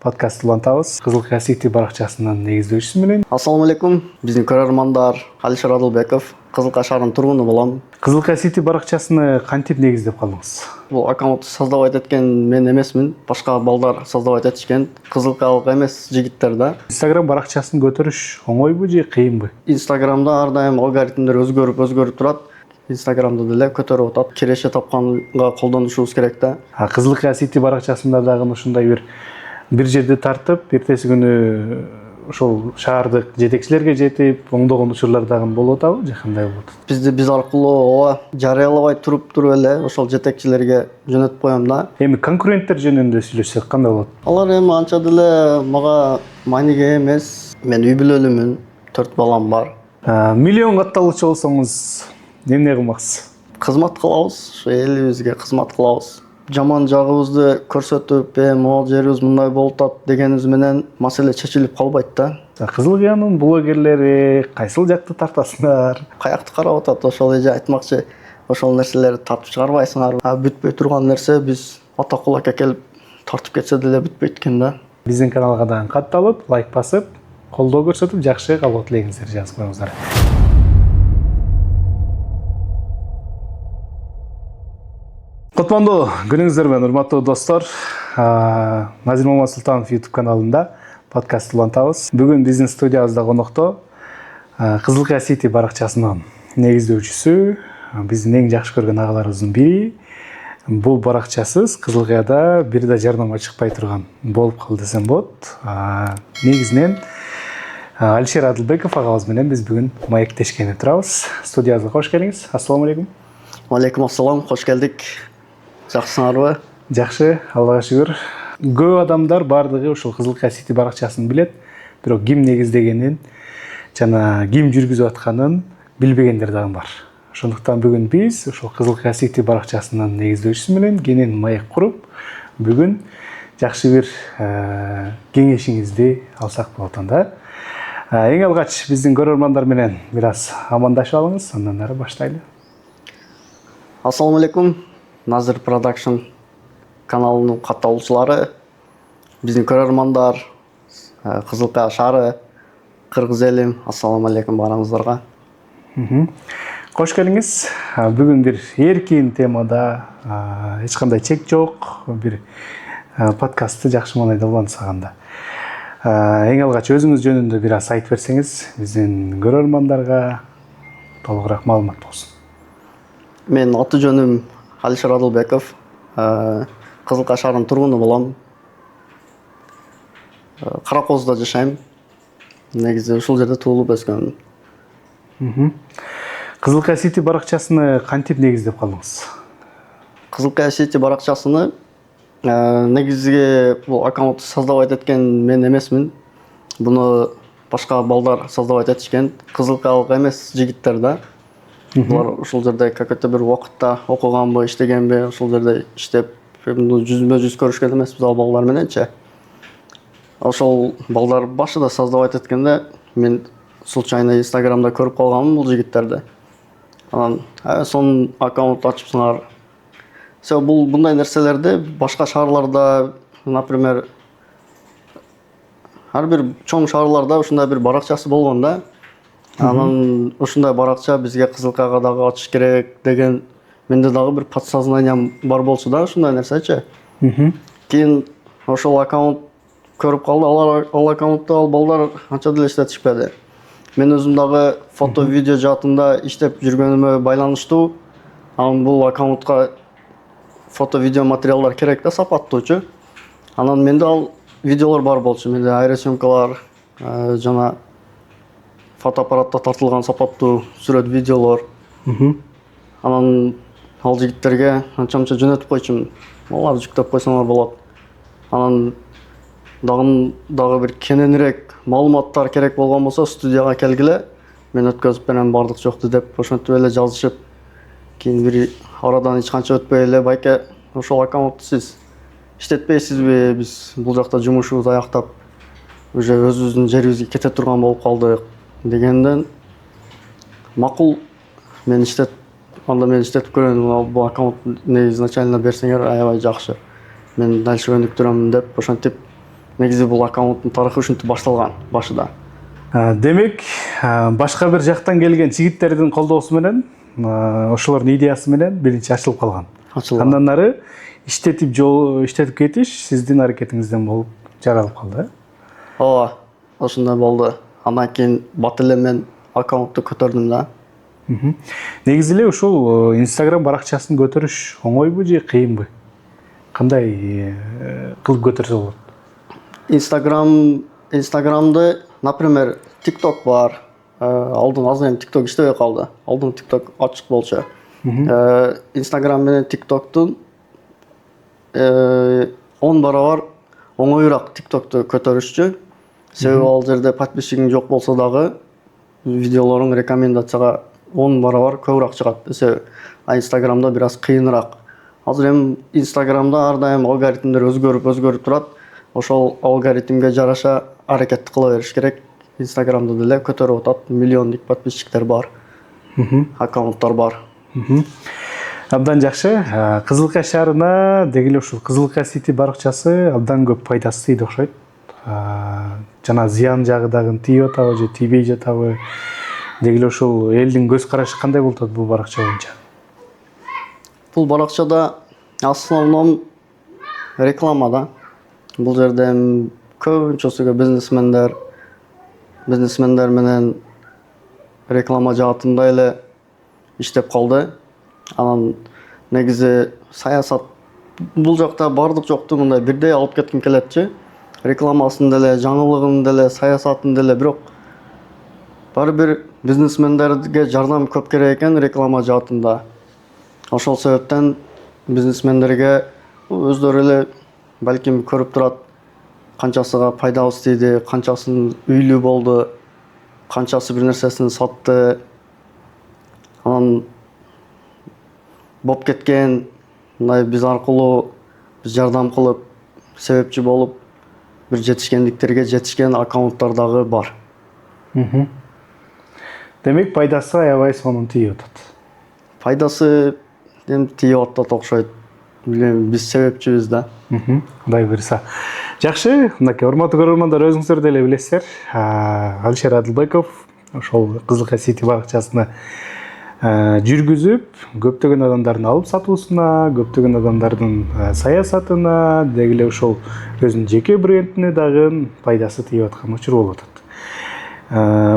подкаст улантабыз. Кызылкая City баракчасынын негиздөөчүсү менен. Ассаламу алейкум. Биздин көрөрмандар, Алишер Адылбеков, Кызылкая шаарынын тургуну болом. Кызылкая City баракчасыны кантип негиздеп калдыңыз? Бул аккаунтты создавать эткен мен эмесмин, башка балдар создавать этишкен. Кызылкаялык эмес жигиттер да. Instagram баракчасын көтөрүш оңойбу же кыйынбы? Инстаграмда ар дайым алгоритмдер өзгөрүп турат. Инстаграмда деле көтөрүп атат. Киреше тапканга колдонушубуз керек да. Кызылкая City баракчасында дагы ушундай бир жерде тартып, эртеси күнү ошол шаардык жетекчилерге жетип, оңдогон учурлар дагы болуп атабы же кандай болот? Биз аркылуу жарыялабай туруп эле ошол жетекчилерге жөнөтүп коем да. Эми конкуренттер жөнүндө сүйлөшсөк кандай болот? Алар эми анча деле мага мааниге эмес. Мен үй бүлөлүмүн, 4 балам бар. Миллион катталуучу болсоңуз эмне кылмаксыз? Кызмат кылабыз, ушу элибизге кызмат кылабыз. Жаман жагыбызды көрсөтүп, могул жерибиз мындай болуп атат дегенибиз менен маселе чечилип калбайт да. Кызылкаянын блогерлери кайсыл жакты тартасыңар? Каякты карап атат, ошол эже айтмакчы, ошол нерселерди тартып чыгарбайсыңар. Бүтпөй турган нерсе биз ата кулакка келип тартып кетсе деле бүтпөйт экен да. Биздин каналга дагы катталып, лайк басып, колдоо көрсөтүп, жакшы кабыл тилегиңиздерди жазып коюңуздар. Кутмандуу күнүңүздөр менен, урматтуу достор. Назир Мамасултанов YouTube каналында подкаст улантабыз. Бүгүн биздин студиябызда конокто Кызылкая City баракчасынын негиздөөчүсү, биздин эң жакшы көргөн агаларыбыздын бири. Бул баракчасыз Кызылкаяда бир да жарнама чыкпай турган болуп калды десем болот. Негизинен Алишер Адылбеков агабыз менен биз бүгүн маектешкени турабыз. Студиябызга кош келиңиз. Ассаламу алейкум. Алейкум ассалам, кош келдик. Жакшысыңарбы? Жакшы, Аллага шүгүр. Көп адамдар бардыгы ушул Кызылкая City баракчасын билет, бирок ким негиздегенин жана ким жүргүзүп атканын билбегендер дагы бар. Ошондуктан бүгүн биз ушул Кызылкая City баракчасынын негиздөөчүсү менен кенен маек куруп, бүгүн жакшы бир кеңешиңизди алсак болот анда. Эң алгач биздин көрөрмандар менен бир аз амандашып алыңыз, андан ары баштайлы. Ассаламу алейкум. Назир Production каналынын катталуучулары, биздин көрөрмандар, Кызылкая шаары, кыргыз элим, ассаламу алейкум баарыңыздарга. Кош келиңиз. Бүгүн бир эркин темада, эч кандай чек жок, бир подкастты жакшы маанайда улантсаганда. Эң алгач өзүңүз жөнүндө бир аз айтып берсеңиз, биздин көрөрмандарга толугураак маалымат болсун. Мен аты жөнүм Алишер Адылбеков, Кызылкая шаарынын тургуну болом. Каракозда жашайм. Негизи ушул жерде туулуп өскөм. Кызылкая City баракчасыны кантип негиздеп калдыңыз? Кызылкая City баракчасыны негизги бул аккаунтты создавать эткен мен эмесмин. Буну башка балдар создавать этишкен. Кызылкаялык эмес жигиттер да. Булар ушул жерде какой-то бир убакытта окуганбы, иштегенби, ушул жерде иштеп, жүзмө-жүз көрүшкөн эмеспиз ал балдар мененчи. Ошол балдар башында создавать эткенде мен случайно Инстаграмда көрүп калганмын бул жигиттерди. Анан сонун аккаунт ачыпсыңар. Бул мындай нерселерди башка шаарларда, например, ар бир чоң шаарларда ушундай бир баракчасы болгон да. Анан ушундай баракча бизге Кызылкаяга дагы ачыш керек деген менде дагы бир подсознанием бар болчу да ушундай нерсечи. Кийин ошол аккаунт көрүп калды, ал аккаунтты ал балдар анча деле иштетишпеди. Мен өзүм дагы фото, видео жаатында иштеп жүргөнүмө байланыштуу. Анан бул аккаунтка фото, видео материалдар керек да, сапаттуучу. Анан менде ал видеолор бар болчу. Менде аэросъемкалар жана фотоаппаратта тартылган сапаттуу сүрөт, видеолор. Анан ал жигиттерге анча-мынча жөнөтүп койчумун. Алар жүктөп койсоңор болот. Анан дагы бир кененирээк маалыматтар керек болгон болсо студияга келгиле, мен өткөзүп берем бардык жокту деп ошентип эле жазышып. Кийин бир арадан эч канча өтпөй эле байке ошол аккаунтты сиз иштетпейсизби? Биз бул жакта жумушубузду аяктап уже өзүбүздүн жерибизге кете турган болуп калдык дегенден макул мен иштетип көрөйүн. Бул аккаунт изначально берсеңер аябай жакшы. Мен дальше өнүктүрөм деп ошентип негизи бул аккаунттун тарыхы ушинтип башталган башыда. Демек, башка бир жактан келген жигиттердин колдоосу менен, ошолордун идеясы менен биринчи ачылып калган. Ачылган. Андан ары иштетип кетиш сиздин аракетиңизден болуп жаралып калды. Ооба, ошондой болду. Андан кийин бат эле мен аккаунтту көтөрдүм да. Негизи эле ушул Instagram баракчасын көтөрүш оңойбу же кыйынбы? Кандай кылып көтөрсө болот? Instagram'da, например, TikTok бар. Алдын азыр эми TikTok иштебей калды. Алдын TikTok ачык болчу. Instagram менен TikToктун 10 барабар оңоюраак TikToкту көтөрүшчү. Себеби ал жерде подписчигиң жок болсо дагы видеолоруң рекомендацияга 10 барабар көбүрөөк чыгат. Себеби Instagram'da бир аз кыйыныраак. Азыр эми Instagram'da ар дайым алгоритмдер өзгөрүп турат. Ошол алгоритмге жараша аракет кыла бериш керек. Instagram'da деле көтөрүп атат, миллиондук подписчиктер бар. Аккаунттар бар. Абдан жакшы. Кызылка шаарына деги эле ушул Кызылка City баракчасы абдан көп пайдасы тийди окшойт. Жана зыян жагы дагы тийип атабы же тийбей жатабы? Деги эле ушул элдин көз карашы кандай болуп атат бул баракча боюнча? Бул баракчада основном реклама да. Бул жерде көбүнчөсүгө бизнесмендер менен реклама жаатында эле иштеп калды. Анан негизи саясат бул жакта бардык жокту мындай бирдей алып кетким келетчи. Рекламасын деле, жаңылыгын деле, саясатын деле, бирок баары бир бизнесмендерге жардам көп керек экен реклама жаатында. Ошол себептен бизнесмендерге өздөрү эле балким көрүп турат канчасыга пайдабыз тийди, канчасын үйлүү болду, канчасы бир нерсесин сатты. Анан боп кеткен, мындай биз аркылуу биз жардам кылып, себепчи болуп бир жетишкендиктерге жетишкен аккаунттар дагы бар. Демек пайдасы аябай сонун тийип атат. Пайдасы тийип атат окшойт. Билем, биз себепчибиз да. Кудай буйруса. Жакшы, мынакей урматтуу көрөрмандар, өзүңүздөр деле билесиздер. Алишер Адылбеков ошол Кызылка City баракчасына жүргүзүп, көптөгөн адамдардын алып сатуусуна, көптөгөн адамдардын саясатына, деги эле ошол өзүнүн жеке брендине дагы пайдасы тийип аткан учур болуп атат.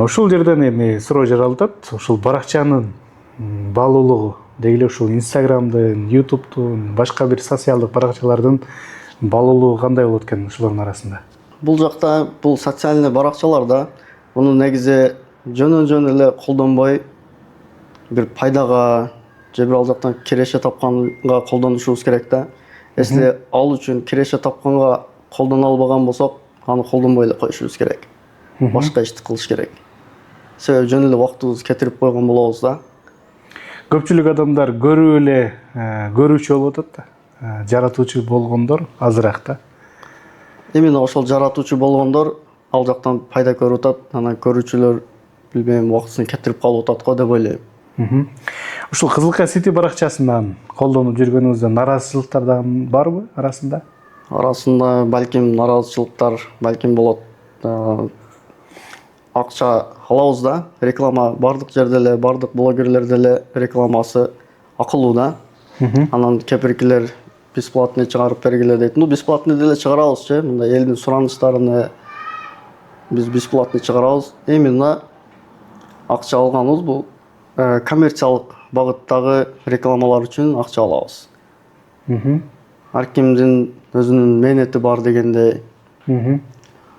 Ушул жерден эми суроо жаралып атат. Ушул баракчанын баалуулугу, деги эле ушул Instagram'дын, YouTube'дун, башка бир социалдык баракчалардын баалуулугу кандай болот экен ушулардын арасында? Бул жакта бул социальный баракчаларда муну негизи жөн эле колдонбой бир пайдага же бир ал жактан киреше тапканга колдонушубуз керек да. Эсли ал үчүн киреше тапканга колдоно албаган болсок, аны колдонбой эле коюшубуз керек. Башка ишти кылыш керек. Себеби жөн эле убактыбызды кетирип койгон болобуз да. Көпчүлүк адамдар көрүп эле көрүүчү болуп атат да. Жаратуучу болгондор азыраак да. Именно ошол жаратуучу болгондор ал жактан пайда көрүп атат, анан көрүүчүлөр билбейм убактысын кетирип калып атат го деп ойлойм. Ушул Кызылка City баракчасынан колдонуп жүргөнүңүздө нараазычылыктар дагы барбы арасында? Арасында балким нараазычылыктар балким болот. Акча алабыз да, реклама бардык жерде эле, бардык блогерлерде эле рекламасы акылуу да. Анан кепиркилер бесплатный чыгарып бергиле дейт. Бесплатный деле чыгарабыз, мындай элдин суранычтарыны биз бесплатный чыгарабыз. Именно акча алганыбыз бул коммерциялык багыттагы рекламалар үчүн акча алабыз. Ар кимдин өзүнүн мээнети бар дегендей.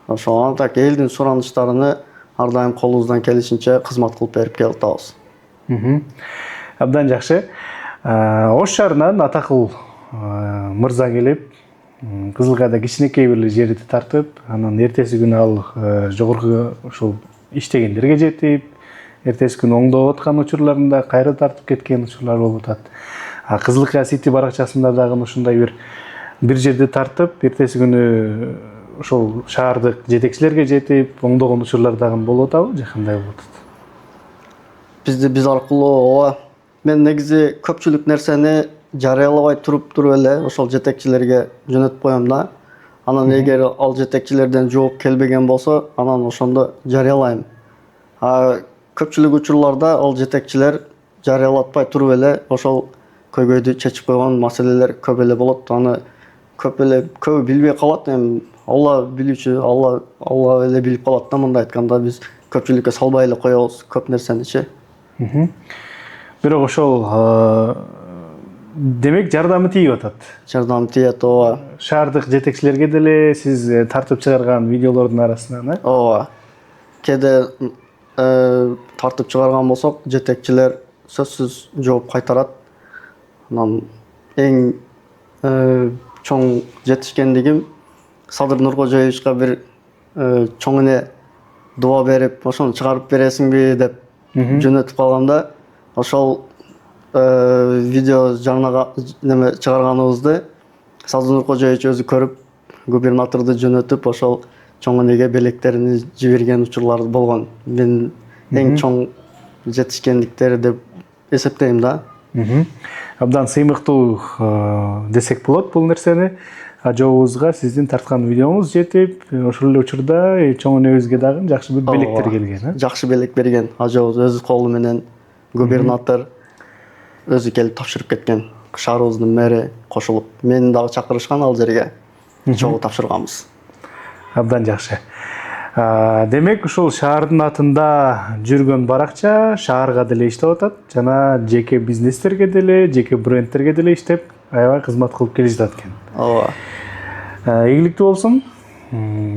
Ошол так элдин суранычтарыны ар дайым колубуздан келишинче кызмат кылып берип келатабыз. Абдан жакшы. Ош шаарынан атакыл мырза келип, Кызылкада кичинекей бир жерди тартып, анан эртеси күнү ал жогорку ушул иштегендерге жетип, эртеси күнү оңдоп аткан учурларында кайра тартып кеткен учурлар болуп атат. Кызылка City баракчасында дагы ушундай бир жерди тартып, эртеси күнү ошол шаардык жетекчилерге жетип, оңдогон учурлар дагы болуп атабы же кандай болуп атат? Биз аркылуу ооба. Мен негизи көпчүлүк нерсени жарыялабай туруп эле ошол жетекчилерге жөнөтүп коем да. Анан эгер ал жетекчилерден жооп келбеген болсо, анан ошондо жарыялайм. Көпчүлүк учурларда ал жетекчилер жарыялатпай туруп эле ошол көйгөйдү чечип койгон маселелер көп эле болот. Аны көбү билбей калат. Эми Алла билүүчү, Алла эле билип калат да, мындай айтканда биз көпчүлүккө салбай эле коебуз көп нерсеничи. Бирок ошол демек жардамы тийип атат. Жардам тиет, ооба. Шаардык жетекчилерге деле сиз тартып чыгарган видеолордун арасынан, Ооба. Кээде тартып чыгарган болсок, жетекчилер сөзсүз жооп кайтарат. Анан эң чоң жетишкендигим Садыр Нуркожоевичка бир чоң эне дуба берип, ошону чыгарып бересиңби деп жөнөтүп калганда, ошол видео неме чыгарганыбызды Садыр Нуркожоевич өзү көрүп, губернаторду жөнөтүп, ошол чоң энеге белектерин жиберген учурлар болгон. Мен эң чоң жетишкендиктери деп эсептейм да. Абдан сыймыктуу десек болот бул нерсени. Ажообузга сиздин тарткан видеоңуз жетип, ошол эле учурда чоң энебизге дагы жакшы бир белектер келген. Жакшы белек берген. Ажообуз өз колу менен губернатор өзү келип тапшырып кеткен. Шаарыбыздын мэри кошулуп, мени дагы чакырышкан ал жерге. Чогуу тапшырганбыз. Абдан жакшы. Демек ушул шаардын атында жүргөн баракча шаарга деле иштеп атат жана жеке бизнестерге деле, жеке брендтерге деле иштеп, аябай кызмат кылып келе жатат экен. Ооба. Ийгиликтүү болсун,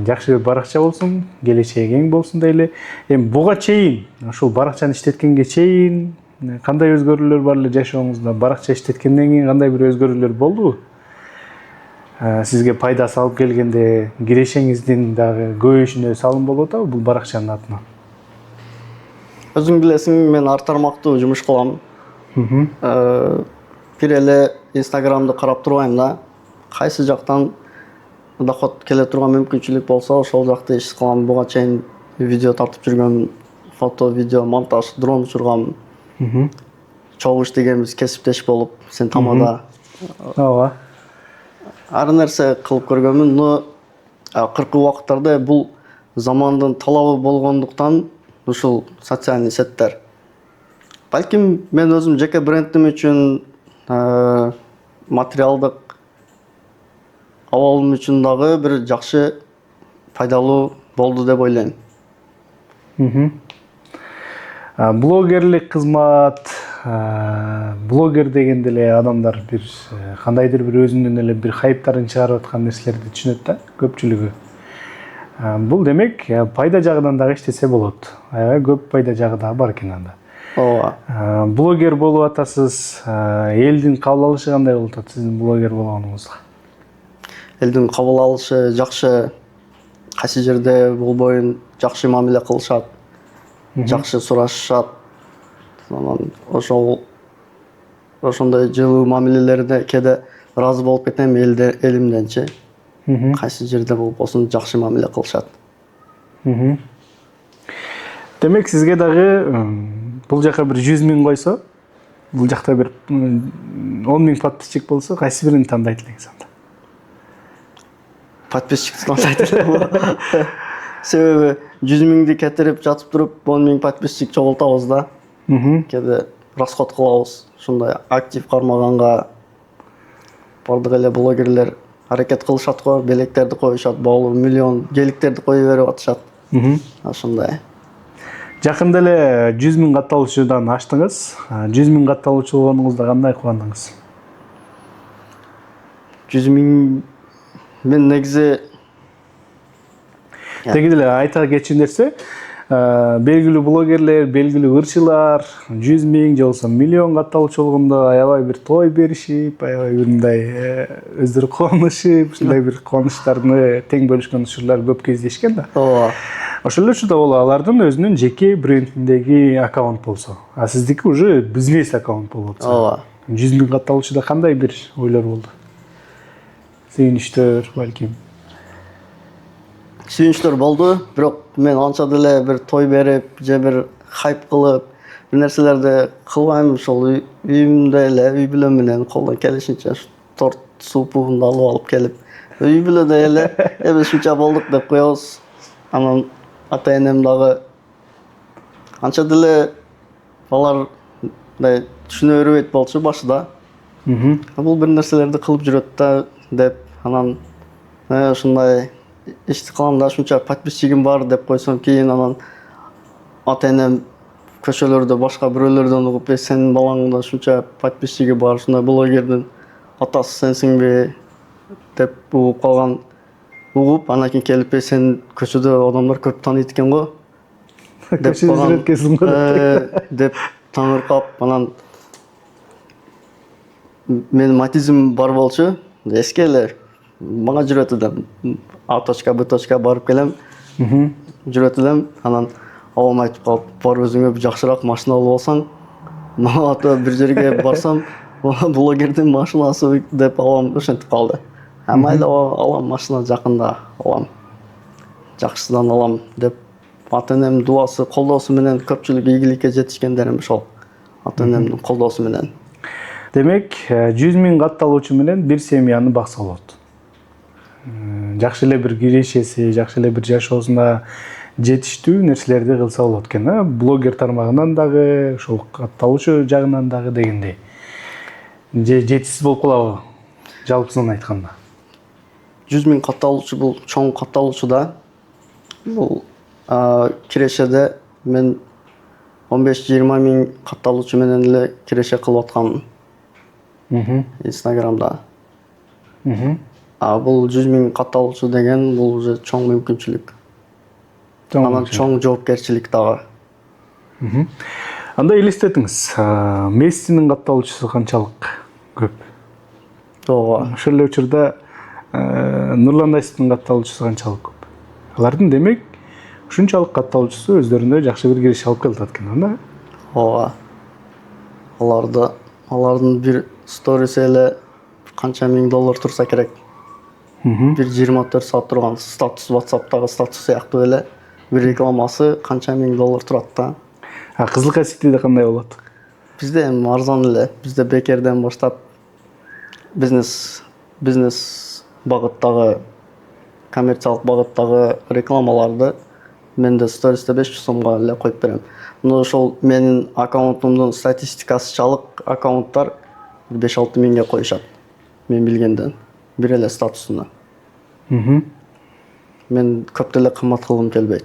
жакшы бир баракча болсун, келечеги кең болсун дейли. Эми буга чейин, ушул баракчаны иштеткенге чейин кандай өзгөрүүлөр бар эле жашооңузда? Баракча иштеткенден кийин кандай бир өзгөрүүлөр болдубу? Сизге пайда салып келгенде кирешеңиздин дагы көбөйүшүнө салым болуп атабы бул баракчанын атынан? Өзүң билесиң, мен ар тармактуу жумуш кылам. Бир эле Инстаграмды карап турбайм да. Кайсы жактан доход келе турган мүмкүнчүлүк болсо, ошол жакта иш кылам. Буга чейин видео тартып жүргөм, фото, видео, монтаж, дрон учургам. Чогуу иштегенбиз, кесиптеш болуп, сен тамада. Ооба. Ар нерсе кылып көргөмүн, но акыркы убакыттарда бул замандын талабы болгондуктан ушул социальный сеттер. Балким мен өзүм жеке брендим үчүн, материалдык абалым үчүн дагы бир жакшы пайдалуу болду деп ойлойм. Блогерлик кызмат, блогер дегенде эле адамдар бир кандайдыр бир өзүнүн эле бир хайптарын чыгарып аткан нерселерди түшүнөт да, көпчүлүгү. Бул демек пайда жагынан дагы иштесе болот. Аябай көп пайда жагы дагы бар экен анда. Ооба. Блогер болуп атасыз, элдин кабыл алышы кандай болуп атат сиздин блогер болгонуңузга? Элдин кабыл алышы жакшы. Кайсы жерде болбойн жакшы мамиле кылышат, жакшы сурашышат. Анан ошондой жылуу мамилелерде кээде ыраазы болуп кетем элимденчи. Кайсы жерде болбосун жакшы мамиле кылышат. Демек сизге дагы бул жака бир 100 000 койсо, бул жакта бир 10 000 подписчик болсо, кайсы бирин тандайт элеңиз анда? Подписчикти тандайт элем. Себеби 100 000ди кетирип жатып туруп 10 000 подписчик чогултабыз да. Кээде расход кылабыз. Ушундай актив кармаганга бардык эле блогерлер аракет кылышат го, белектерди коюшат, баалуу миллион желиктерди кое берип атышат. Ошондой. Жакында эле 100 000 катталуучудан аштыңыз. 100 000 катталуучу болгонуңузда кандай кубандыңыз? 100 000 мен негизи деги деле айта кетчү нерсе, белгилүү блогерлер, белгилүү ырчылар 100 000 же болбосо миллион катталуучу болгондо аябай бир той беришип, аябай бир мындай өздөрү кубанышып, ушундай бир кубанычтарды тең бөлүшкөн учурлар көп кездешкен да. ооба. Ошол эле учурда ол алардын өзүнүн жеке брендиндеги аккаунт болсо, а сиздики уже бизнес аккаунт болуп атса. Ооба. 100 000 катталуучуда кандай бир ойлор болду? Сүйүнүчтөр балким. Сүйүнүчтөр болду, бирок мен анча деле бир той берип же бир хайп кылып, бир нерселерди кылбайм. Ошол үйүмдө эле үй бүлөм менен колдон келишинче торт, суу пуумду алып келип, үй бүлөдө эле эми ушунча болдук деп коебуз. Анан ата энем дагы анча деле алар мындай түшүнө бербейт болчу башында. Бул бир нерселерди кылып жүрөт да деп, анан ушундай ишти кылам да ушунча подписчигим бар деп койсом, кийин анан ата энем көчөлөрдө башка бирөөлөрдөн угуп, сенин балаңда ушунча подписчиги бар, ушундай блогердин атасы сенсиңби деп угуп калган. Угуп, анан кийин келип, сен көчөдө адамдар көп тааныйт экен го деп калган. Деп таңыркап, анан менин матизм бар болчу. Эски эле мага жүрөт элем. А точка, Б точка барып келем. Жүрөт элем. Анан абам айтып калып, бар өзүңө жакшыраак машина алып алсаң, мага бир жерге барсам, блогердин машинасы деп абам ошентип калды. Майда алам машина, жакында алам. Жакшысынан алам деп ата энемдин дуасы, колдоосу менен көпчүлүк ийгиликке жетишкендерим ошол. Ата энемдин колдоосу менен. Демек, 100.000 катталуучу менен бир семьяны бакса болот. Жакшы эле бир кирешеси, жакшы эле бир жашоосуна жетиштүү нерселерди кылса болот экен, блогер тармагынан дагы, ошол катталуучу жагынан дагы дегендей. Жетишсиз болуп калабы, жалпысынан айтканда? 100.000 катталуучу бул чоң катталуучу да. Бул кирешеде мен 15-20.000 катталуучу менен эле киреше кылып аткам. Инстаграмда. Бул 100.000 катталуучу деген бул уже чоң мүмкүнчүлүк. Анан чоң жоопкерчилик дагы. Анда элестетиңиз, Мессинин катталуучусу канчалык көп? Ооба. Ошол эле учурда Нурлан Айсиптин катталуучусу канчалык көп? Алардын демек ушунчалык катталуучусу өздөрүнө жакшы бир киреше алып келатат экен, да? Ооба. Алардын бир сториси эле канча миң доллар турса керек. Бир 24 саат турган статус, WhatsApp'тагы статус сыяктуу эле бир рекламасы канча миң доллар турат да. Кызыл Касетиде кандай болот? Бизде эми арзан эле. Бизде бекерден баштап бизнес багыттагы, коммерциялык багыттагы рекламаларды мен де стористе 500 сомго эле коюп берем. Ошол менин аккаунтумдун статистикасычалык аккаунттар 5-6 миңге коюшат. Мен билгенден бир эле статусуна. Мен көп деле кымбат кылгым келбейт.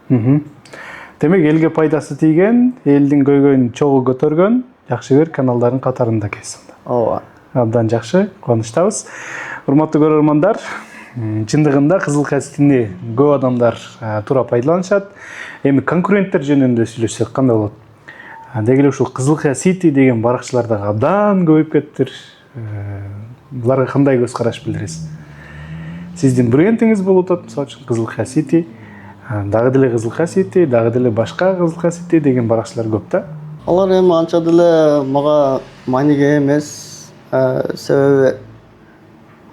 Демек, элге пайдасы тийген, элдин көйгөйүн чогуу көтөргөн жакшы бир каналдардын катарында экенсиң. Ооба. Абдан жакшы, кубанычтабыз. Урматтуу көрөрмандар, чындыгында Кызыл Касетини көп адамдар туура пайдаланышат. Эми конкуренттер жөнүндө сүйлөшсөк кандай болот? Деги эле ушул Кызыл Касети деген баракчылар дагы абдан көбөйүп кетиптир. Буларга кандай көз караш билдиресиз? Сиздин брендиңиз болуп атат, мисалы үчүн Кызыл Касети, дагы деле Кызыл Касети, дагы деле башка Кызыл Касети деген баракчылар көп да. Алар эми анча деле мага мааниге эмес. Себеби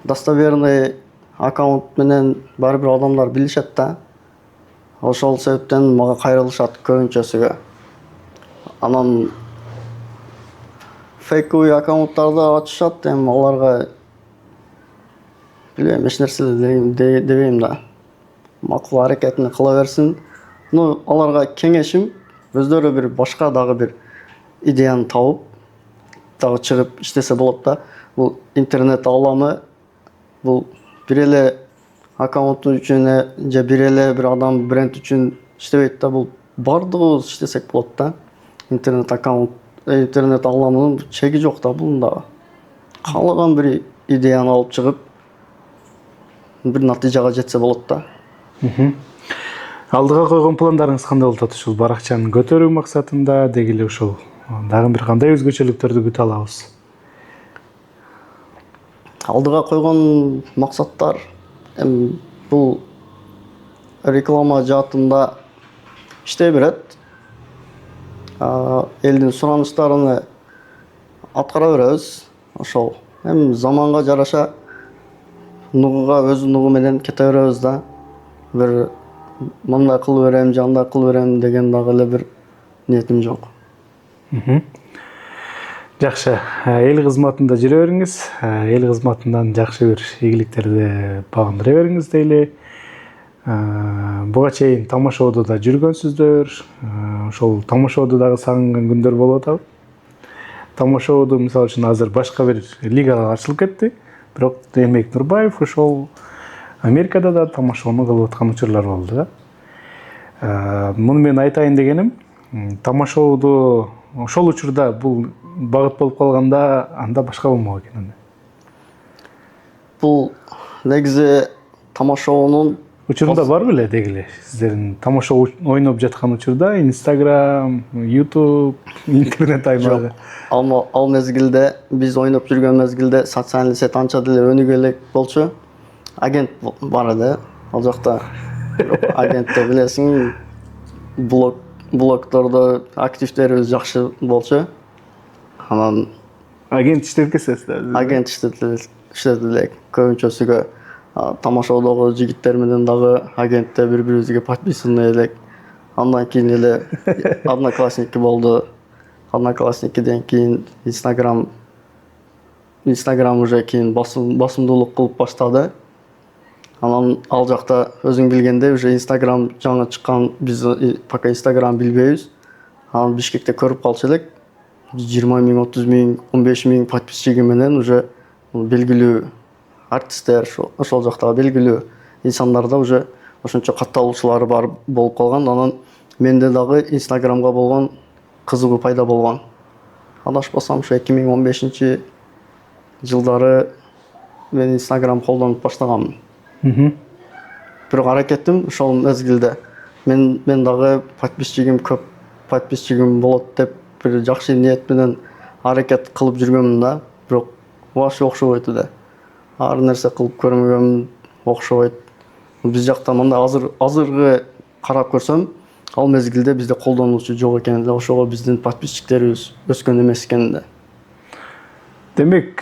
достоверный аккаунт менен баары бир адамдар билишет да. Ошол себептен мага кайрылышат көбүнчөсүгө. Анан фейковый аккаунттарды ачышат, эми аларга билбейм, эч нерсе дебейм да. Макул аракетин кыла берсин. Аларга кеңешим, өздөрү бир башка дагы бир идеяны табып, дагы чыгып иштесе болот да. Бул интернет ааламы, бул бир эле аккаунт үчүн же бир эле бир адам бренд үчүн иштебейт да. Бул бардыгыбыз иштесек болот да. Интернет ааламынын чеги жок да бунда. Каалаган бир идеяны алып чыгып, бир натыйжага жетсе болот да. Алдыга койгон пландарыңыз кандай болуп атат? Ушул баракчаны көтөрүү максатында, деги эле ушул дагы бир кандай өзгөчөлүктөрдү күтө алабыз? Алдыга койгон максаттар бул реклама жаатында иштей берет. Элдин суранычтарын аткара беребиз. Ошол заманга жараша нугуга өз нугу менен кете беребиз да. Бир мындай кылып берем, жандай кылып берем деген дагы эле бир ниетим жок. Жакшы. Эл кызматында жүрө бериңиз. Эл кызматынан жакшы бир ийгиликтерди багындыра бериңиз дейли. Буга чейин тамашоодо да жүргөнсүздөр. Ошол тамашоодо дагы сагынган күндөр болуп атабы. Тамашоодо мисалы үчүн азыр башка бир лигага ачылып кетти. Бирок Демек Нурбаев ошол Америкада да тамашоону кылып аткан учурлар болду да. Муну мен айтайын дегеним, тамашоодо ошол учурда бул багыт болуп калганда анда башка болмок экен. Бул негизи тамашоонун Учурунда бар беле дегиле сиздердин тамашоо ойноп жаткан учурда Instagram, YouTube, интернет аймагы. Ал мезгилде биз ойноп жүргөн мезгилде социальный сет анча деле өнүгө элек болчу. Агент бар эди ал жакта. Агентте билесиң, блогтордо активдерибиз жакшы болчу. Анан Агент иштеткенсиз. агент иштетилек. Көбүнчөсүгө тамашоодогу жигиттер менен дагы агентте бири-бирибизге подписаны элек. Андан кийин эле одноклассники болду. Одноклассникиден кийин Instagram уже кийин басымдуулук кылып баштады. Анан ал жакта өзүң билгендей уже Instagram жаңы чыккан, биз пока Instagram билбейбиз. Анан Бишкекте көрүп калчу элек. 20 000, 30 000, 15 000 подписчиги менен уже белгилүү артисттер, ошол жактагы белгилүү инсандарда уже ошончо катталуучулары бар болуп калган. Анан менде дагы Instagramга болгон кызыгуу пайда болгон. Адашпасам ушу 2015 жылдары мен Instagram колдонуп баштаганмын. Бирок аракетим ошол мезгилде мен дагы подписчигим көп, подписчигим болот деп бир жакшы ниет менен аракет кылып жүргөнмүн да. Бирок вообще окшобойт эле. Ар нерсе кылып көрмөгөм, окшобойт. Биз жакта мындай азыркы карап көрсөм, ал мезгилде бизде колдонуучу жок экен, ошого биздин подписчиктерибиз өскөн эмес экен да. Демек,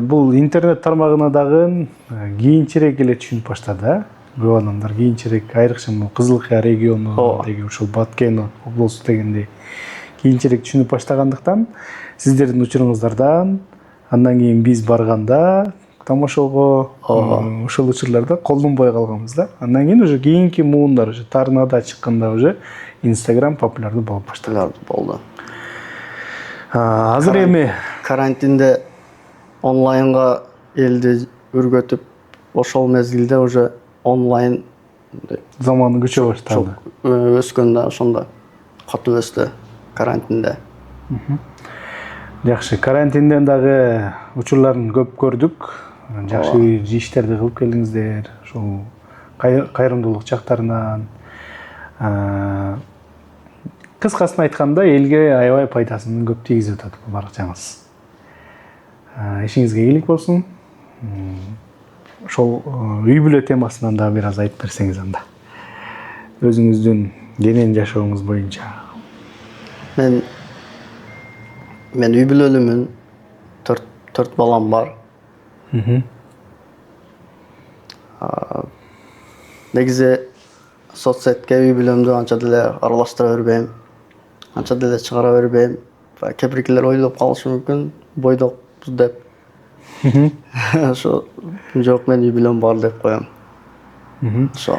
бул интернет тармагына дагы кийинчерээк эле түшүнүп баштады, көп адамдар кийинчерээк, айрыкча Кызылкая региону деги ушул Баткен облусу дегенде кийинчерээк түшүнүп баштагандыктан сиздердин учуруңуздардан андан кийин биз барганда тамашоого ошол учурларда колдонбой калганбыз да. Андан кийин уже кийинки муундар уже Тарнада чыкканда уже Instagram популярдуу болуп баштады. Азыр эми карантинде онлайнга элди өргөтүп, ошол мезгилде уже онлайн заманы күчө баштады. Өскөндө ошондо катуу өстү карантинде. Жакшы, карантинден дагы учурларын көп көрдүк. Жакшы иштерди кылып келдиңиздер. Ошол кайрымдуулук жактарынан. Кыскасын айтканда, элге аябай пайдасын көп тийгизип атат бул баракчаңыз. Ишиңизге ийгилик болсун. Ошол үй бүлө темасынан да бир аз айтып берсеңиз анда. Өзүңүздүн кенен жашооңуз боюнча. Мен үй бүлөлүмүн. 4 балам бар. Негизи соцсетке үй бүлөмдү анча деле аралаштыра бербейм. Анча деле чыгара бербейм. Кеприкилер ойлоп калышы мүмкүн, бойдокпуз деп. Ошо жок, мен үй бүлөм бар деп коем. Ошо.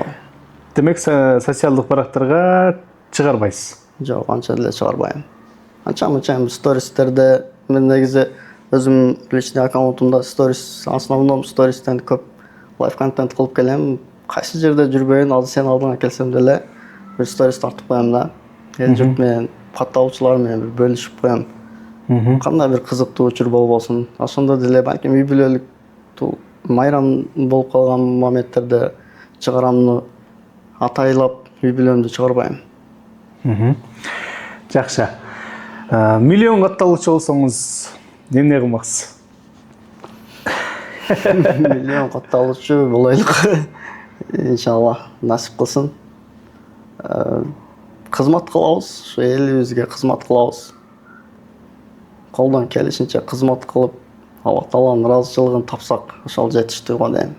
Демек, социалдык барактарга чыгарбайсыз? Жок, анча деле чыгарбайм. Анча-мынча стористерде мен негизи өзүм личный аккаунтумда сторис, основном стористен көп лайф контент кылып келем. Кайсы жерде жүрбөйүн, азыр сен алдыңа келсем деле бир сторис тартып коем да. Эл журт менен, катталуучулар менен бир бөлүшүп коем. Кандай бир кызыктуу учур болбосун. Ошондо деле балким үй бүлөлүк майрам болуп калган моменттерде чыгарамны, атайлап үй бүлөмдү чыгарбайм. Жакшы. Миллион катталуучу болсоңуз эмне кылмаксыз? Миллион катталуучу болойлук. Иншалла, насип кылсын. Кызмат кылабыз, ушу элибизге кызмат кылабыз. Колдон келишинче кызмат кылып, Алла Тааланын ыраазычылыгын тапсак, ошол жетиштүү го дейм.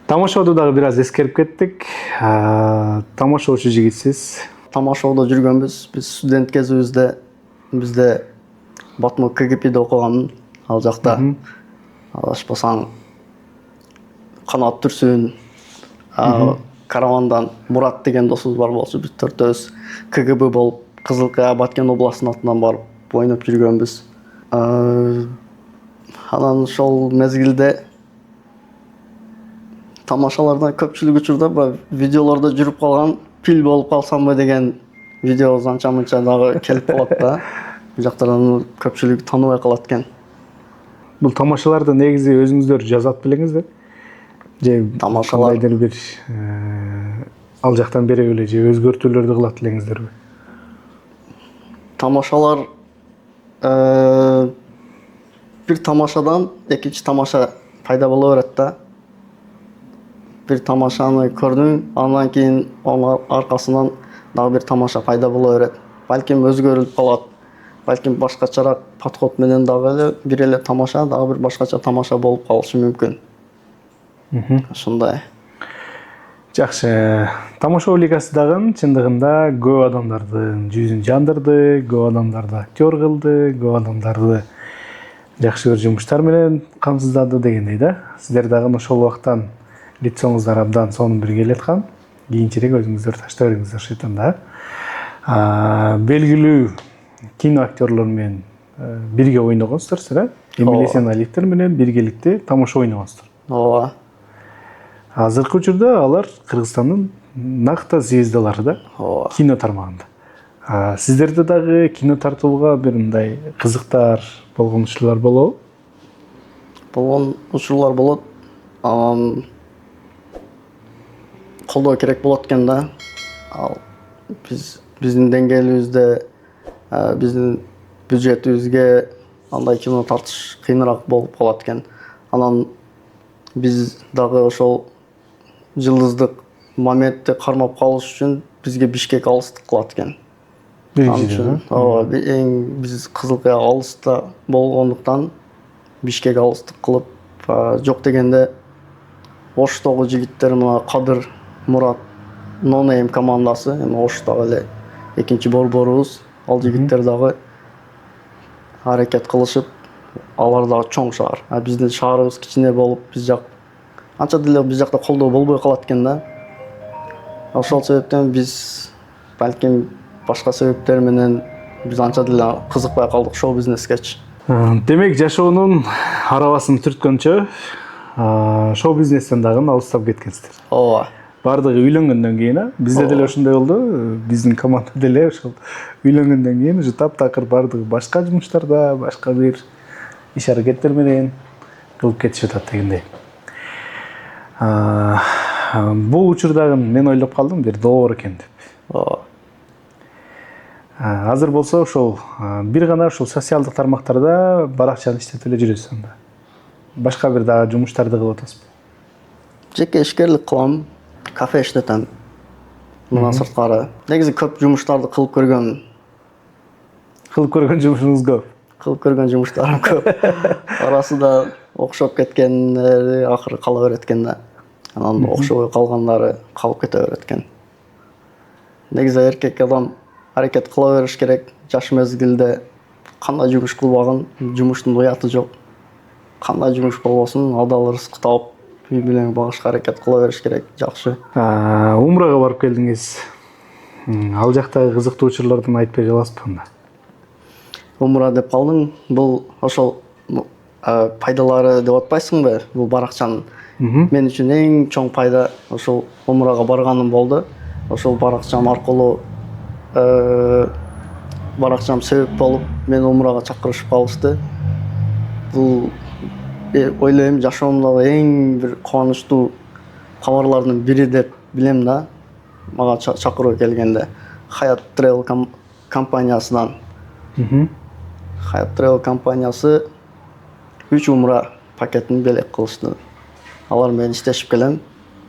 Тамашоодо дагы бир аз эскерип кеттик. Тамашоочу жигитсиз. Тамашоодо жүргөнбүз. Биз студент кезибизде бизде Батму КГП'де оқығанмын. Ал жақта адашпасаң Қанат Түрсүн, Каравандан Мурат деген досымыз бар болчу. Біз төртөөбүз КГБ болып Кызылкая Баткен областының атынан барып ойнап жүргөнбүз. Анан ошол мезгилде тамашалардан көпчүлүк учурда видеолордо жүрүп калган пил болуп калсамбы деген видео анча-мынча дагы келип калат да. Бул жактардан көпчүлүк тааныбай калат экен. Бул тамашаларды негизи өзүңүздөр жазат белеңизби? Же Тамашалар кандайдыр бир ал жактан бере эле же өзгөртүүлөрдү кылат элеңиздерби? Тамашалар бир тамашадан экинчи тамаша пайда боло берет да. Бир тамашаны көрдүң, андан кийин анын аркасынан дагы бир тамаша пайда боло берет. Балким өзгөрүлүп калат. Балким башкачараак подход менен дагы эле бир эле тамаша дагы бир башкача тамаша болуп калышы мүмкүн. Ошондой. Жакшы. Тамошоо лигасы дагы чындыгында көп адамдардын жүзүн жандырды, көп адамдарды актер кылды, көп адамдарды жакшы бир жумуштар менен камсыздады дегендей да. Сиздер дагы ошол убактан лицоңуздар абдан сонун бир келе аткан. Кийинчерээк өзүңүздөр таштай бериңиздер шейтан да. Белгилүү кино актерлор менен бирге ойногонсуздар сиз, Эмиль Эсеналиевдер менен биргеликте тамаша ойногонсуздар. Ооба. Азыркы учурда алар Кыргызстандын накта звездалары да, кино тармагында. Сиздерде дагы кино тартууга бир мындай кызыктар болгон учурлар болобу? Болгон учурлар болот. Колдоо керек болот экен да. Ал биздин деңгээлибизде, биздин бюджетибизге андай кино тартыш кыйыныраак болуп калат экен. Анан биз дагы ошол жылдыздык моментти кармап калыш үчүн бизге Бишкек алыстык кылат экен. Ооба, биз Кызылкая алыста болгондуктан Бишкек алыстык кылып, жок дегенде Оштогу жигиттер мына Кадыр, Мурат, Нонейм командасы, эми Оштогу эле экинчи борборубуз, ал жигиттер дагы аракет кылышып, алар дагы чоң шаар. Биздин шаарыбыз кичине болуп, биз жак анча деле биз жакта колдоо болбой калат экен да. Ошол себептен биз балким башка себептер менен биз анча деле кызыкпай калдык шоу бизнескечи. Демек, жашоонун арабасын түрткөнчө шоу бизнестен дагы алыстап кеткенсиздер. Ооба. Бардыгы үйлөнгөндөн кийин, бизде деле ошондой болду. Биздин команда деле ошол үйлөнгөндөн кийин уже таптакыр бардыгы башка жумуштарда, башка бир иш аракеттер менен кылып кетишип атат дегендей. Бул учурдагы мен ойлоп калдым, бир доор экен деп. Азыр болсо ошол бир гана ошол социалдык тармактарда баракчаны иштетип эле жүрөсүз анда. Башка бир дагы жумуштарды кылып атасызбы? Жеке ишкерлик кылам, кафе иштетем. Мындан сырткары негизи көп жумуштарды кылып көргөн. Кылып көргөн жумушуңуз көп. Кылып көргөн жумуштарым көп. Арасында окшоп кеткендери акыры кала берет экен да. Анан окшобой калгандары калып кете берет экен. Негизи эркек адам аракет кыла бериш керек. Жаш мезгилде кандай жумуш кылбагын, жумуштун уяты жок. Кандай жумуш болбосун, адал рызык таап, үй менен багышка аракет кыла бериш керек. Жакшы. Умрага барып келдиңиз. Ал жактагы кызыктуу учурлардан айтып бере аласызбы анда? Умра деп калдың. Бул ошол пайдалары деп атпайсыңбы? Бул баракчанын. Мен үчүн эң чоң пайда ошол умрага барганым болду. Ошол баракчам аркылуу баракчам себеп болуп, мен умрага чакырышып калышты. Бул ойлойм жашоомдогу эң бир кубанычтуу кабарлардын бири деп билем да. Мага чакыруу келгенде Хаят Travel компаниясынан. Хаят Travel компаниясы 3 умра пакетин белек кылышты. Алар менен иштешип келем.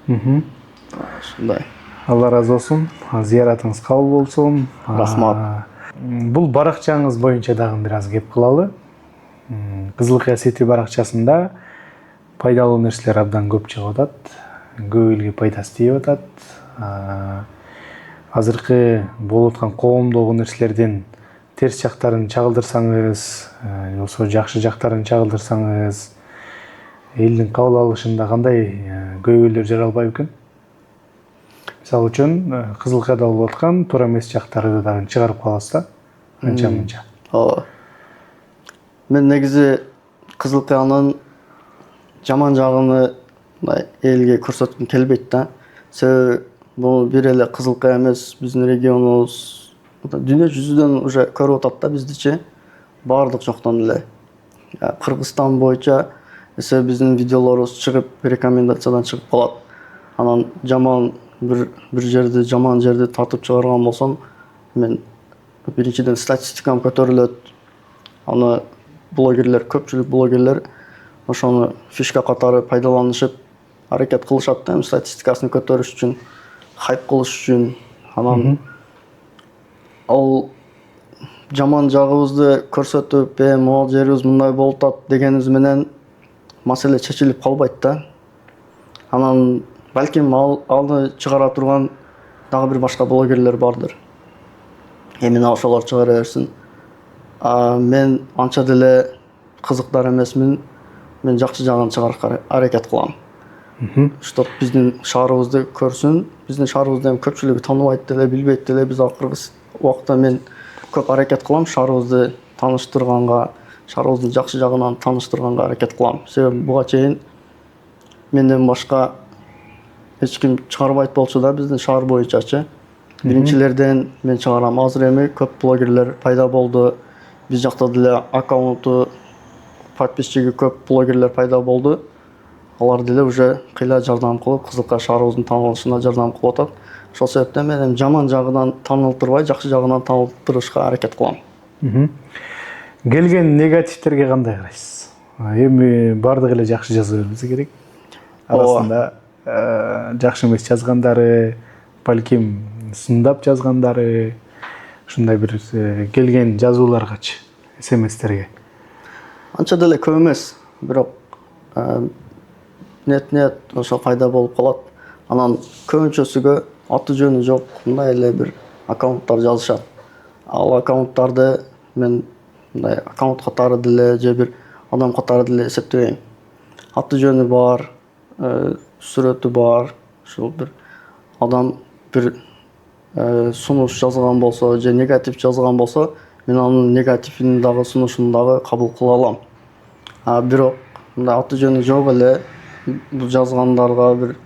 Ушундай. Алла разы болсун. Зыяратыңыз кабыл болсун. Рахмат. Бул баракчаңыз боюнча дагы бир аз кеп кылалы. Кызылкая City баракчасында пайдалуу нерселер абдан көп чыгып атат. Көп элге пайдасы тийип атат. Азыркы болуп аткан коомдогу нерселерден терс жактарын чагылдырсаңыз, болсо жакшы жактарын чагылдырсаңыз, элдин кабыл алышында кандай көйгөйлөр жаралбайбы экен? Мисалы үчүн кызыл кайда болуп аткан туура эмес жактарды дагы чыгарып каласыз да. Анча мынча. Ооба. Мен негизи кызыл каянын жаман жагын элге көрсөткүм келбейт да. Себеби бул бир эле кызыл кая эмес, биздин регионубуз дүйнө жүзүнөн уже көрүп атат да биздичи. Баардык жоктон эле. Кыргызстан боюнча эсе биздин видеолорубуз чыгып, рекомендациядан чыгып калат. Анан жаман бир жерди, жаман жерди тартып чыгарган болсом, мен биринчиден статистикам көтөрүлөт. Аны блогерлер, көпчүлүк блогерлер ошону фишка катары пайдаланышып, аракет кылышат да, статистикасын көтөрүш үчүн, хайп кылыш үчүн. Анан ал жаман жагыбызды көрсөтүп, могул жерибиз мындай болуп атат дегенибиз менен маселе чечилип калбайт да. Анан балким аны чыгара турган дагы бир башка блогерлер бардыр. Эмне ошолор чыгара берсин. Мен анча деле кызыктар эмесмин. Мен жакшы жагын чыгарышка аракет кылам. Чтоб биздин шаарыбызды көрсүн. Биздин шаарыбызды эми көпчүлүгү тааныбайт деле, билбейт деле. Биз кыргыз убакта мен көп аракет кылам шаарыбызды тааныштырганга, шаарыбыздын жакшы жагынан тааныштырганга аракет кылам. Себеби буга чейин менден башка эч ким чыгарбайт болчу да биздин шаар боюнчачы. Биринчилерден мен чыгарам. Азыр эми көп блогерлер пайда болду. Биз жакта деле аккаунту, подписчиги көп блогерлер пайда болду. Алар деле уже кыйла жардам кылып, Кызылкая шаарыбыздын таанылышына жардам кылып атат. Ошол себептен мен эми жаман жагынан таанылтырбай, жакшы жагынан таанылтырышка аракет кылам. Келген негативтерге кандай карайсыз? Эми бардык эле жакшы жаза бербесе керек. Арасында жакшы эмес жазгандары, балким сындап жазгандары, ушундай бир келген жазууларгачы, смстерге. Анча деле көп эмес, бирок нет ошо пайда болуп калат. Анан көбүнчөсүгө аты жөнү жок, мындай эле бир аккаунттар жазышат. Ал аккаунттарды мен мындай аккаунт катары деле же бир адам катары деле эсептебейм. Аты жөнү бар, сүрөтү бар, ушул бир адам бир сунуш жазган болсо же негатив жазган болсо, мен анын негативин дагы сунушун дагы кабыл кыла алам. Бирок мындай аты жөнү жок эле бул жазгандарга бир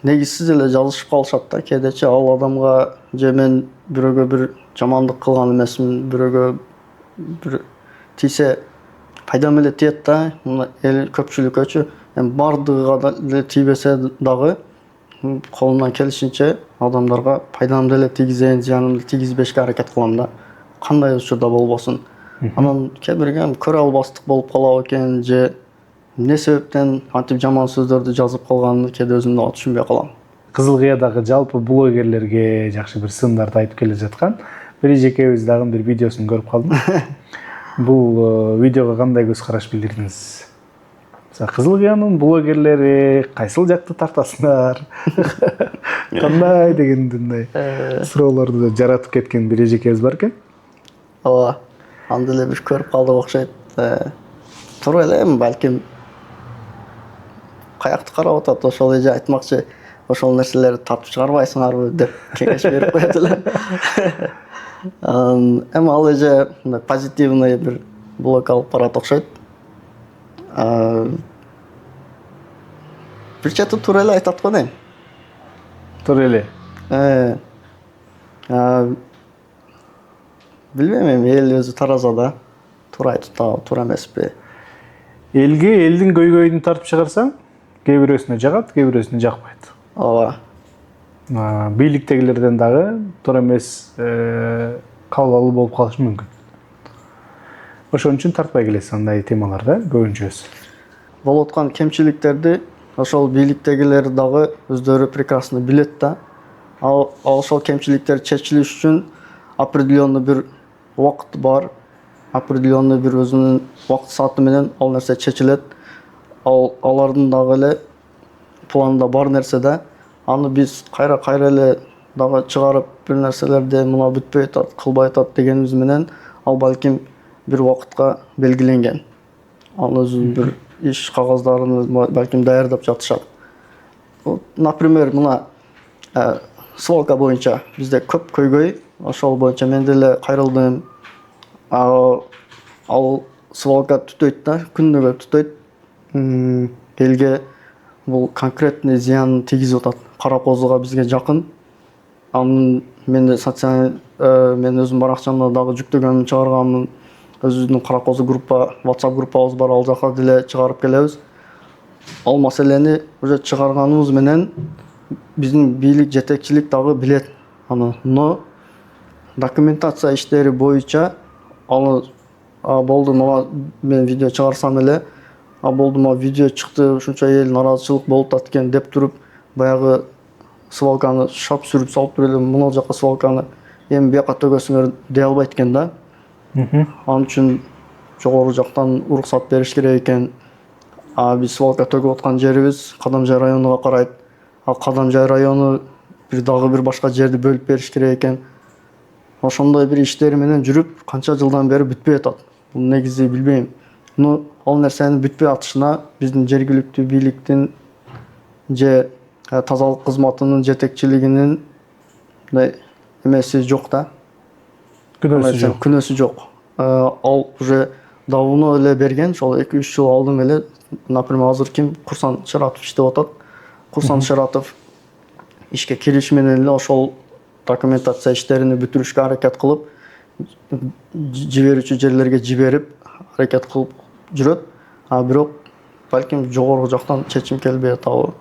негизсиз эле жазышып калышат да. Кээдечи ал адамга же мен бирөөгө бир жамандык кылган эмесмин, бирөөгө бир тийсе пайдам эле тиет да. Эл көпчүлүккөчү эми бардыгыга деле тийбесе дагы колумдан келишинче адамдарга пайдам деле тийгизейин, зыянымды тийгизбешке аракет кылам да. Кандай учурда болбосун. Анан кээ бирге көрө албастык болуп калабы экен же эмне себептен антип жаман сөздөрдү жазып калганын кээде өзүм дагы түшүнбөй калам. Кызыл Кыядагы жалпы блогерлерге жакшы бир сындарды айтып келе жаткан бир жекебиз дагы бир видеосун көрүп калдым. Бул видеого кандай көз караш билдирдиңиз? Кызыл Кыянын блогерлери кайсыл жакты тартасыңар? Кандай дегендей суроолорду жаратып кеткен бир жекебиз бар экен. Ооба. Аны деле бир көрүп калдык окшойт. Туура эле балким каякты карап атат, ошол эже айтмакчы, ошол нерселерди тартып чыгарбайсыңарбы деп кеңеш берип коет эле. Эми ал эже позитивный бир блог алып барат окшойт. Бир чети туура эле айтат го дейм. Туура эле. Билбейм, эми эл өзү тараза да. Туура айтып атабы, туура эмеспи? Элге элдин көйгөйүн тартып чыгарсаң, кээ бирөөсүнө жагат, кээ бирөөсүнө жакпайт. Ооба. Бийликтегилерден дагы туура эмес кабыл алуу болуп калышы мүмкүн. Ошон үчүн тартпай келесиз андай темаларда көбүнчөсү. Болуп аткан кемчиликтерди ошол бийликтегилер дагы өздөрү прекрасно билет да. Ал ошол кемчиликтер чечилиш үчүн определенный бир убакыт бар. Определенный бир өзүнүн убакыт сааты менен ал нерсе чечилет. Алардын дагы эле планда бар нерсе да. Аны биз кайра эле дагы чыгарып бир нерселерди мына бүтпөй атат, кылбай атат дегенибиз менен ал балким бир убакытка белгиленген. Ал өзү бир иш кагаздарын балким даярдап жатышат. Например, мына свалка боюнча бизде көп көйгөй, ошол боюнча мен деле кайрылдым. Ал свалка түтөйт да, күнүгө түтөйт. Элге бул конкретный зыян тийгизип атат. Кара козуга бизге жакын. Анын мен өзүм баракчамда дагы жүктөгөнүм, чыгарганмын. Өзүбүздүн кара козу группа, WhatsApp группабыз бар, ал жака деле чыгарып келебиз. Ал маселени уже чыгарганыбыз менен биздин бийлик, жетекчилик дагы билет аны. Но документация иштери боюнча аны болду, мага мен видео чыгарсам эле, болду, мага видео чыкты, ушунча эл наразычылык болуп атат экен деп туруп, баягы свалканы шап сүрүп салып туруп эле мына жака свалканы эми бияка төгөсүңөр дей албайт экен да. Анын үчүн жогору жактан уруксат бериш керек экен. Биз свалка төгүп аткан жерибиз Кадамжай районуга карайт. Кадамжай району дагы бир башка жерди бөлүп бериш керек экен. Ошондой бир иштери менен жүрүп, канча жылдан бери бүтпөй атат. Бул негизи билбейм. Но ал нерсенин бүтпөй атышына биздин жергиликтүү бийликтин же тазалык кызматынын жетекчилигинин эмеси жок да. Күнөөсү жок. Ал уже давно эле берген, ошол 2-3 жыл алдын эле, например, азыр ким Курсан Шаратов иштеп атат. Курсан Шаратов ишке кириш менен эле ошол документация иштерини бүтүрүшкө аракет кылып, жиберүүчү жерлерге жиберип, аракет кылып жүрөт. Бирок балким жогору жактан чечим келбей атабы.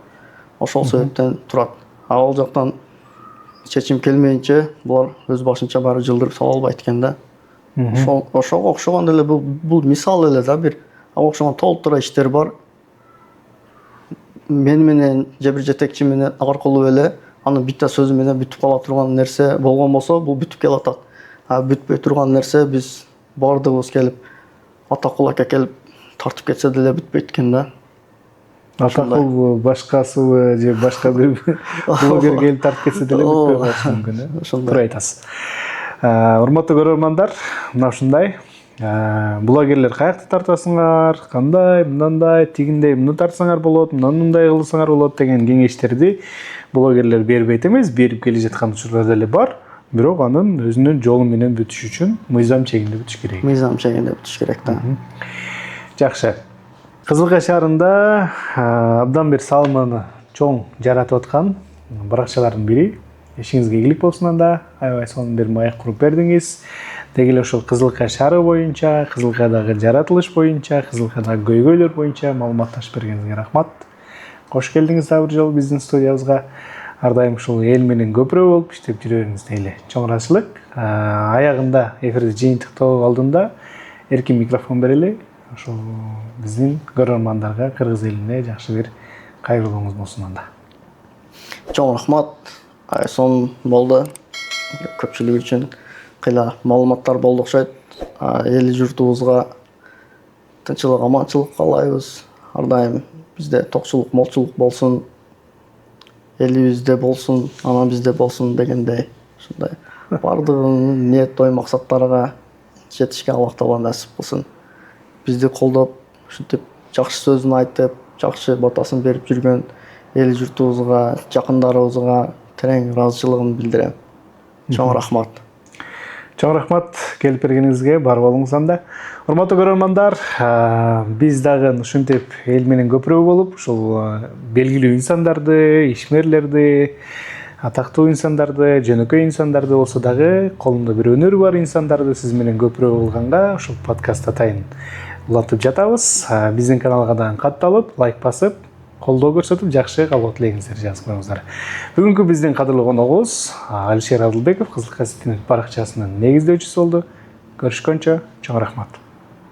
Ошол себептен турат. Ал жактан чечим келмейинче булар өз башынча баары жылдырып сала албайт экен да. Ошого окшогон эле бул мисал эле да, бир окшогон толтура иштер бар. Мен менен же бир жетекчи менен аркылуу эле аны битта сөзү менен бүтүп кала турган нерсе болгон болсо, бул бүтүп келатат. Бүтпөй турган нерсе биз бардыгыбыз келип, атакул ака келип тартып кетсе деле бүтпөйт экен да. Атакул башкасыбы же башка бир блогер келип тартып кетсе деле бүтпөй калышы мүмкүн да. Туура айтасыз. Урматтуу көрөрмандар, мына ушундай блогерлер каякта тартасыңар, кандай, мындай, тигиндей, муну тартсаңар болот, мындай кылсаңар болот деген кеңештерди блогерлер бербейт эмес, берип келе жаткан учурлар деле бар. Бирок анын өзүнүн жолу менен бүтүш үчүн мыйзам чегинде бүтүш керек. Мыйзам чегинде бүтүш керек да. Жакшы. Кызылкай шаарында абдан бир салымы чоң жаратып аткан баракчалардын бири. Ишиңизге ийгилик болсун анда. Аябай сонун бир маек куруп бердиңиз. Деги эле ошол Кызылкай шаары боюнча, Кызылкайдагы жаратылыш боюнча, Кызылкайдагы көйгөйлөр боюнча маалыматташып бергениңизге рахмат. Кош келдиңиз дагы бир жолу биздин студиябызга. Ар дайым ушул эл менен көпүрө болуп иштеп жүрөрүңүз дейли. Чоң ыраазычылык. Аягында эфирди жыйынтыктоо алдында эркин микрофон берели. Ошол биздин көрөрмандарга, кыргыз элине жакшы бир кайрылууңуз болсун анда. Чоң рахмат. Сонун болду. Көпчүлүк үчүн кыйла маалыматтар болду окшойт. Эл журтубузга тынччылык, аманчылык каалайбыз. Ар дайым бизде токчулук, молчулук болсун. Элибизде болсун, анан бизде болсун дегендей. Ушундай бардыгынын ниет, ой, максаттарга жетишке Аллах Таала насип кылсын. Бизди колдоп, ушинтип жакшы сөзүн айтып, жакшы батасын берип жүргөн эл журтубузга, жакындарыбызга терең ыраазычылыгымды билдирем. Чоң рахмат. Чоң рахмат келип бергениңизге, бар болуңуз анда. Урматтуу көрөрмандар, биз дагы ушинтип эл менен көпүрө болуп, ушул белгилүү инсандарды, ишмерлерди, атактуу инсандарды, жөнөкөй инсандарды болсо дагы колунда бир өнөрү бар инсандарды сиз менен көпүрө кылганга ушул подкаст атайын улантып жатабыз. Биздин каналга дагы катталып, лайк басып, колдоо көрсөтүп, жакшы кабыл тилегиңиздерди жазып коюңуздар. Бүгүнкү биздин кадырлуу коногубуз Алишер Адылбеков, Кызылкай Ситинет баракчасынын негиздөөчүсү болду. Көрүшкөнчө, чоң рахмат.